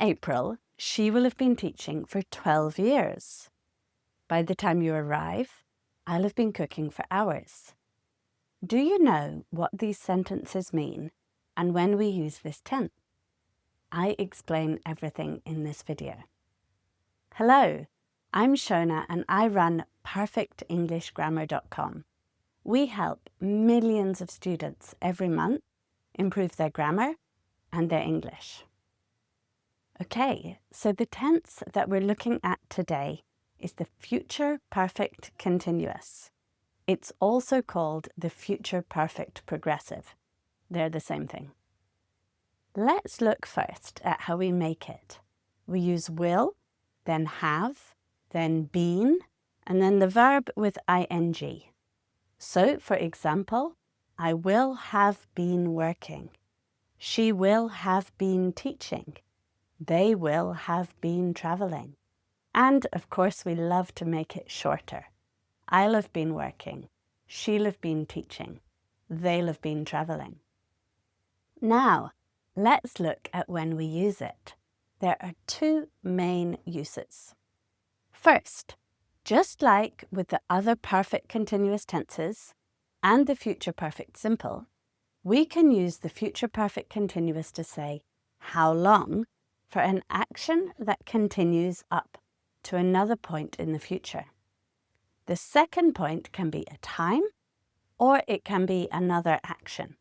April, she will have been teaching for 12 years. By the time you arrive, I'll have been cooking for hours. Do you know what these sentences mean and when we use this tense? I explain everything in this video. Hello, I'm Shona and I run perfectenglishgrammar.com. We help millions of students every month improve their grammar and their English. Okay, so the tense that we're looking at today is the future perfect continuous. It's also called the future perfect progressive. They're the same thing. Let's look first at how we make it. We use will, then have, then been, and then the verb with ing. So, for example, I will have been working. She will have been teaching. They will have been traveling. And, of course, we love to make it shorter. I'll have been working. She'll have been teaching. They'll have been traveling. Now, let's look at when we use it. There are two main uses. First, just like with the other perfect continuous tenses and the future perfect simple, we can use the future perfect continuous to say how long for an action that continues up to another point in the future. The second point can be a time or it can be another action.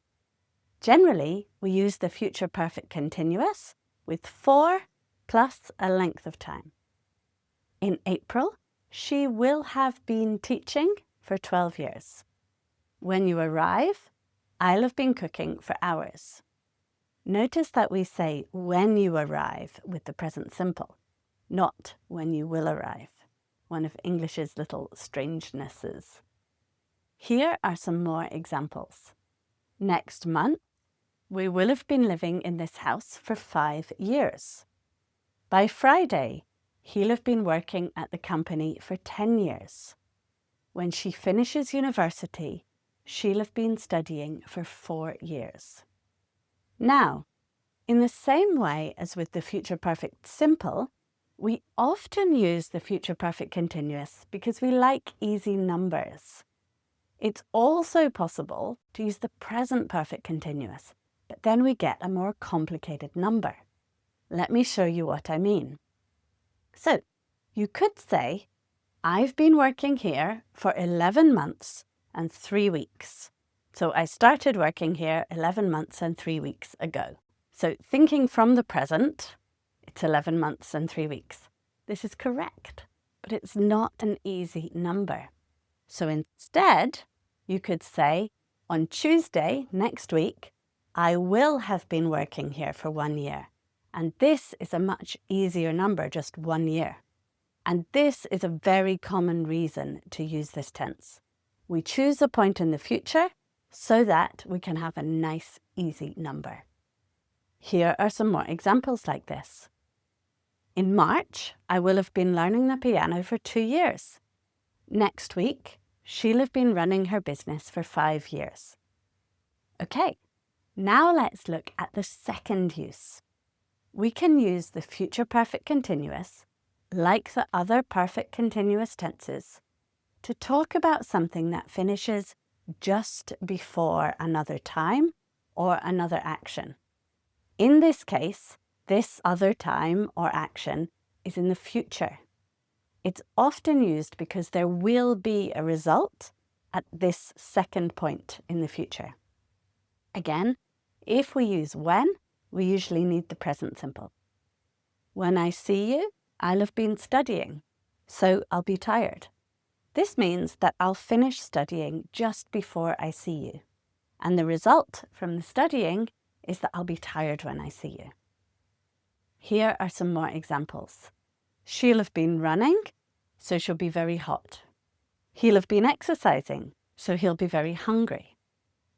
Generally, we use the future perfect continuous with for plus a length of time. In April, she will have been teaching for 12 years. When you arrive, I'll have been cooking for hours. Notice that we say when you arrive with the present simple, not when you will arrive, one of English's little strangenesses. Here are some more examples. Next month, we will have been living in this house for 5 years. By Friday, he'll have been working at the company for 10 years. When she finishes university, she'll have been studying for 4 years. Now, in the same way as with the future perfect simple, we often use the future perfect continuous because we like easy numbers. It's also possible to use the present perfect continuous, but then we get a more complicated number. Let me show you what I mean. So, you could say, I've been working here for 11 months and 3 weeks. So I started working here 11 months and 3 weeks ago. So thinking from the present, it's 11 months and 3 weeks. This is correct, but it's not an easy number. So instead, you could say, on Tuesday next week, I will have been working here for 1 year. And this is a much easier number, just 1 year. And this is a very common reason to use this tense. We choose a point in the future so that we can have a nice, easy number. Here are some more examples like this. In March, I will have been learning the piano for 2 years. Next week, she'll have been running her business for 5 years. Okay, now let's look at the second use. We can use the future perfect continuous, like the other perfect continuous tenses, to talk about something that finishes just before another time or another action. In this case, this other time or action is in the future. It's often used because there will be a result at this second point in the future. Again, if we use when, we usually need the present simple. When I see you, I'll have been studying, so I'll be tired. This means that I'll finish studying just before I see you. And the result from the studying is that I'll be tired when I see you. Here are some more examples. She'll have been running, so she'll be very hot. He'll have been exercising, so he'll be very hungry.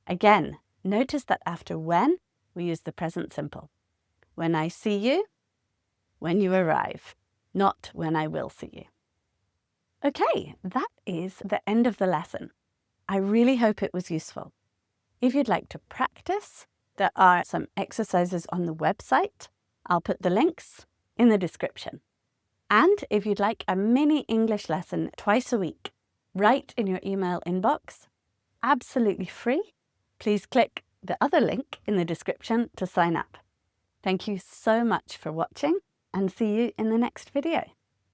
Again, notice that after when, we use the present simple. When I see you, when you arrive, not when I will see you. Okay, that is the end of the lesson. I really hope it was useful. If you'd like to practice, there are some exercises on the website. I'll put the links in the description. And if you'd like a mini English lesson twice a week, right in your email inbox, absolutely free, please click the other link in the description to sign up. Thank you so much for watching, and see you in the next video.